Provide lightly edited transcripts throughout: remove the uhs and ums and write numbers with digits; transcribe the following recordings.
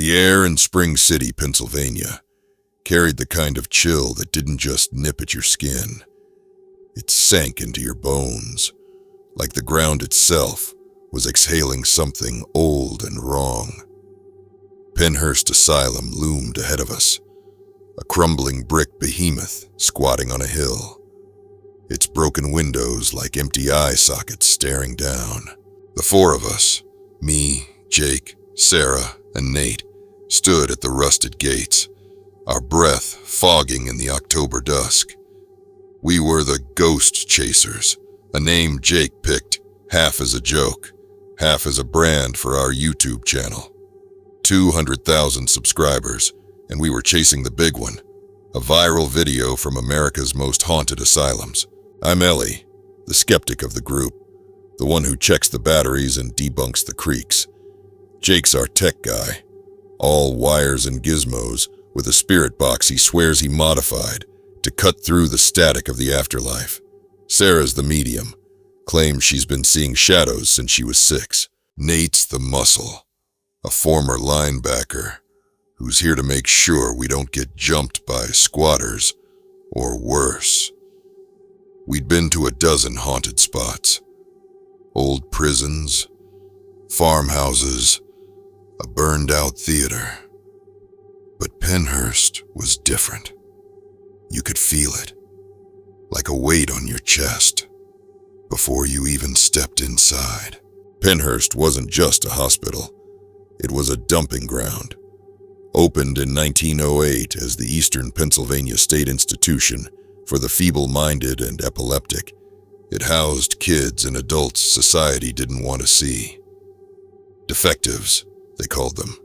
The air in Spring City, Pennsylvania, carried the kind of chill that didn't just nip at your skin. It sank into your bones, like the ground itself was exhaling something old and wrong. Pennhurst Asylum loomed ahead of us, a crumbling brick behemoth squatting on a hill, its broken windows like empty eye sockets staring down. The four of us, me, Jake, Sarah, and Nate, stood at the rusted gates, our breath fogging in the October dusk. We were the Ghost Chasers, a name Jake picked, half as a joke, half as a brand for our YouTube channel. 200,000 subscribers, and we were chasing the big one, a viral video from America's most haunted asylums. I'm Ellie, the skeptic of the group, the one who checks the batteries and debunks the creaks. Jake's our tech guy, all wires and gizmos, with a spirit box he swears he modified to cut through the static of the afterlife. Sarah's the medium, claims she's been seeing shadows since she was 6. Nate's the muscle, a former linebacker who's here to make sure we don't get jumped by squatters or worse. We'd been to a dozen haunted spots, old prisons, farmhouses, a burned-out theater. But Pennhurst was different. You could feel it, like a weight on your chest, before you even stepped inside. Pennhurst wasn't just a hospital. It was a dumping ground. Opened in 1908 as the Eastern Pennsylvania State Institution for the feeble-minded and epileptic, it housed kids and adults society didn't want to see. Defectives, they called them.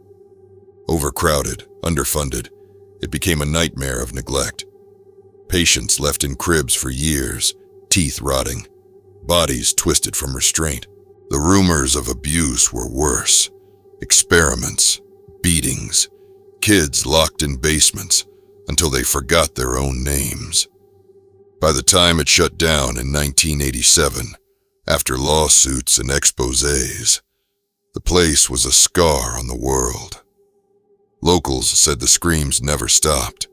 Overcrowded, underfunded, it became a nightmare of neglect. Patients left in cribs for years, teeth rotting, bodies twisted from restraint. The rumors of abuse were worse. Experiments, beatings, kids locked in basements until they forgot their own names. By the time it shut down in 1987, after lawsuits and exposés, the place was a scar on the world. Locals said the screams never stopped,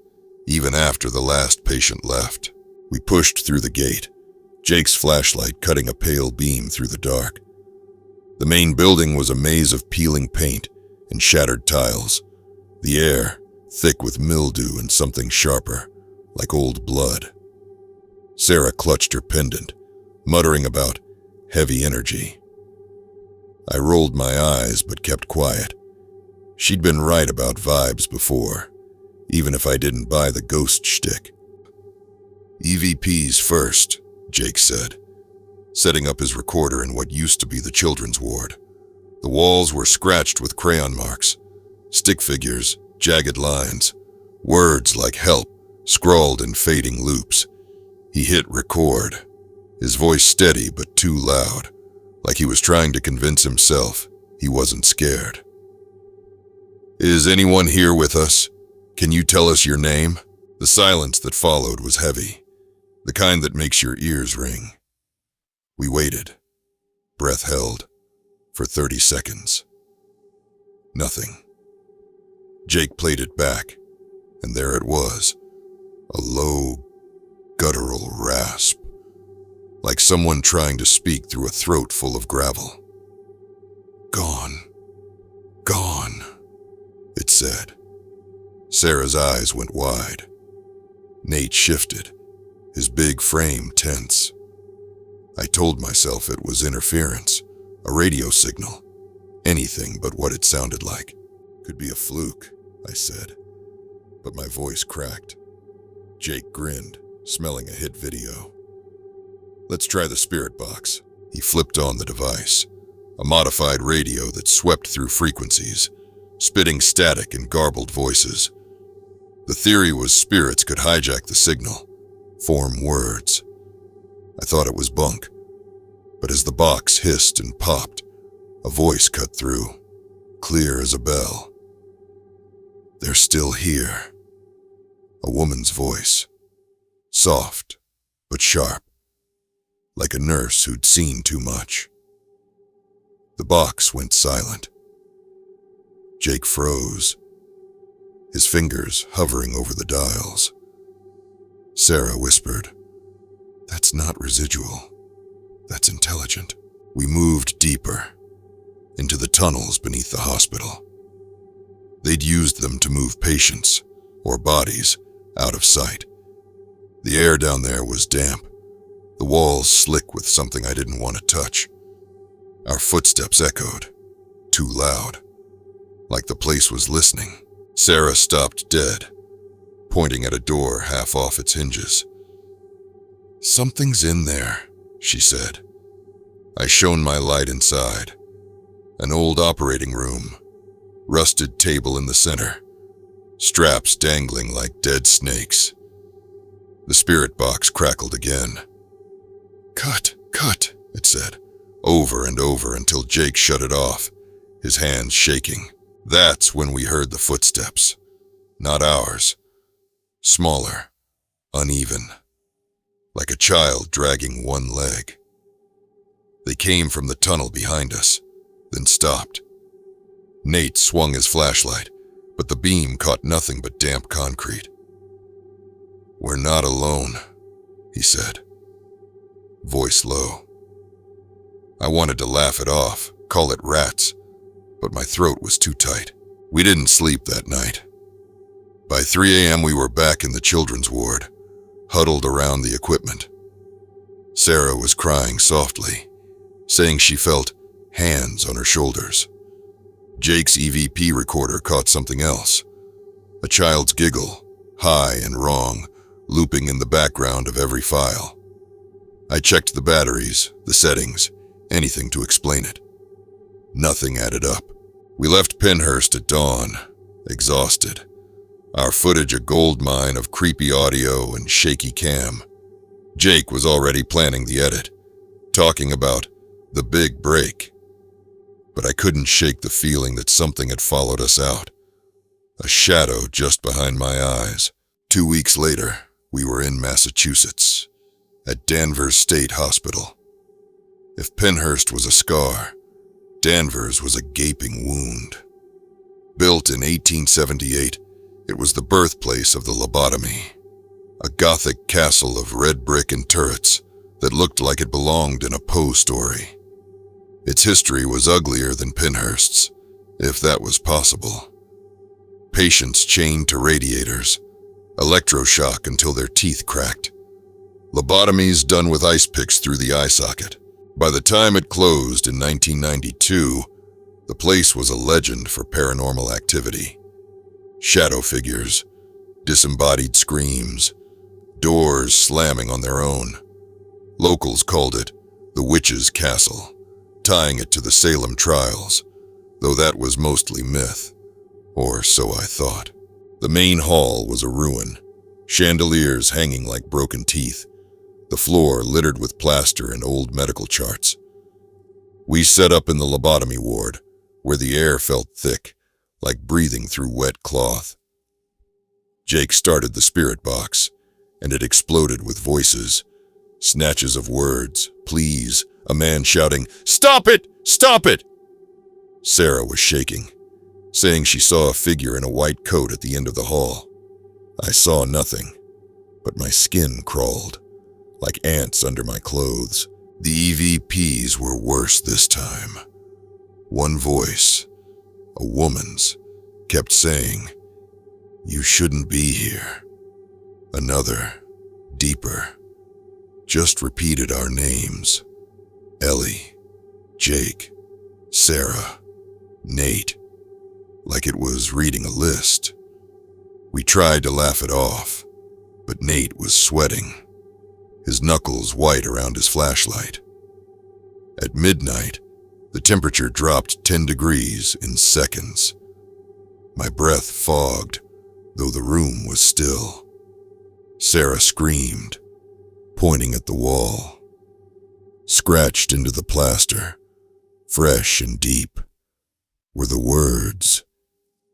even after the last patient left. We pushed through the gate, Jake's flashlight cutting a pale beam through the dark. The main building was a maze of peeling paint and shattered tiles, the air thick with mildew and something sharper, like old blood. Sarah clutched her pendant, muttering about heavy energy. I rolled my eyes but kept quiet. She'd been right about vibes before, even if I didn't buy the ghost shtick. EVPs first, Jake said, setting up his recorder in what used to be the children's ward. The walls were scratched with crayon marks, stick figures, jagged lines, words like help scrawled in fading loops. He hit record, his voice steady but too loud, like he was trying to convince himself he wasn't scared. "Is anyone here with us? Can you tell us your name?" The silence that followed was heavy, the kind that makes your ears ring. We waited, breath held, for 30 seconds. Nothing. Jake played it back, and there it was, a low, guttural rasp, like someone trying to speak through a throat full of gravel. "Gone. Gone," it said. Sarah's eyes went wide. Nate shifted, his big frame tense. I told myself it was interference, a radio signal, anything but what it sounded like. "Could be a fluke," I said, but my voice cracked. Jake grinned, smelling a hit video. "Let's try the spirit box." He flipped on the device, a modified radio that swept through frequencies, spitting static and garbled voices. The theory was spirits could hijack the signal, form words. I thought it was bunk, but as the box hissed and popped, a voice cut through, clear as a bell. "They're still here." A woman's voice, soft but sharp, like a nurse who'd seen too much. The box went silent. Jake froze, his fingers hovering over the dials. Sarah whispered, "That's not residual. That's intelligent." We moved deeper, into the tunnels beneath the hospital. They'd used them to move patients, or bodies, out of sight. The air down there was damp, the walls slick with something I didn't want to touch. Our footsteps echoed, too loud, like the place was listening. Sarah stopped dead, pointing at a door half off its hinges. "Something's in there," she said. I shone my light inside. An old operating room, rusted table in the center, straps dangling like dead snakes. The spirit box crackled again. "Cut, cut," it said, over and over until Jake shut it off, his hands shaking. That's when we heard the footsteps. Not ours. Smaller, uneven, like a child dragging one leg. They came from the tunnel behind us, then stopped. Nate swung his flashlight, but the beam caught nothing but damp concrete. "We're not alone," he said, voice low. I wanted to laugh it off, call it rats, but my throat was too tight. We didn't sleep that night. By 3 a.m. we were back in the children's ward, huddled around the equipment. Sarah was crying softly, saying she felt hands on her shoulders. Jake's EVP recorder caught something else, a child's giggle, high and wrong, looping in the background of every file. I checked the batteries, the settings, anything to explain it. Nothing added up. We left Pennhurst at dawn, exhausted, our footage a gold mine of creepy audio and shaky cam. Jake was already planning the edit, talking about the big break. But I couldn't shake the feeling that something had followed us out, a shadow just behind my eyes. 2 weeks later, we were in Massachusetts, at Danvers State Hospital. If Pennhurst was a scar, Danvers was a gaping wound. Built in 1878, it was the birthplace of the lobotomy, a Gothic castle of red brick and turrets that looked like it belonged in a Poe story. Its history was uglier than Pennhurst's, if that was possible. Patients chained to radiators, electroshock until their teeth cracked. Lobotomies done with ice picks through the eye socket. By the time it closed in 1992, the place was a legend for paranormal activity. Shadow figures, disembodied screams, doors slamming on their own. Locals called it the Witch's Castle, tying it to the Salem trials, though that was mostly myth, or so I thought. The main hall was a ruin, chandeliers hanging like broken teeth, the floor littered with plaster and old medical charts. We set up in the lobotomy ward, where the air felt thick, like breathing through wet cloth. Jake started the spirit box, and it exploded with voices, snatches of words, pleas, a man shouting, "Stop it! Stop it!" Sarah was shaking, saying she saw a figure in a white coat at the end of the hall. I saw nothing, but my skin crawled, like ants under my clothes. The EVPs were worse this time. One voice, a woman's, kept saying, "You shouldn't be here." Another, deeper, just repeated our names. Ellie, Jake, Sarah, Nate, like it was reading a list. We tried to laugh it off, but Nate was sweating, his knuckles white around his flashlight. At midnight, the temperature dropped 10 degrees in seconds. My breath fogged, though the room was still. Sarah screamed, pointing at the wall. Scratched into the plaster, fresh and deep, were the words,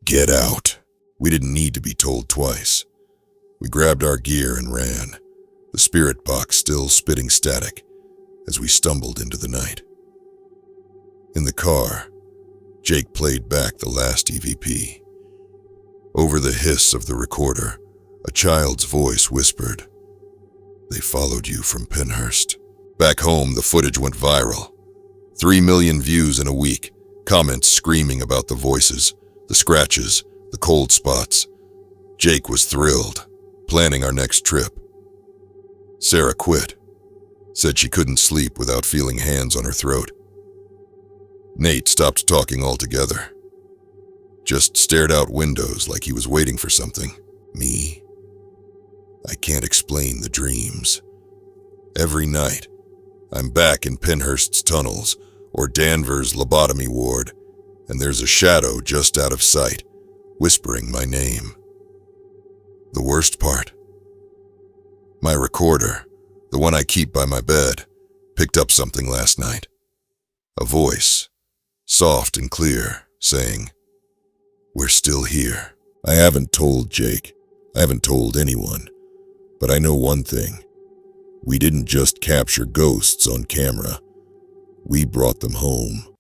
"Get out." We didn't need to be told twice. We grabbed our gear and ran, the spirit box still spitting static as we stumbled into the night. In the car, Jake played back the last EVP. Over the hiss of the recorder, a child's voice whispered, "They followed you from Pennhurst." Back home, the footage went viral. 3 million views in a week, comments screaming about the voices, the scratches, the cold spots. Jake was thrilled, planning our next trip. Sarah quit, said she couldn't sleep without feeling hands on her throat. Nate stopped talking altogether. Just stared out windows like he was waiting for something. Me? I can't explain the dreams. Every night, I'm back in Pennhurst's tunnels or Danvers' lobotomy ward, and there's a shadow just out of sight, whispering my name. The worst part? My recorder, the one I keep by my bed, picked up something last night. A voice, soft and clear, saying, "We're still here." I haven't told Jake. I haven't told anyone. But I know one thing. We didn't just capture ghosts on camera. We brought them home.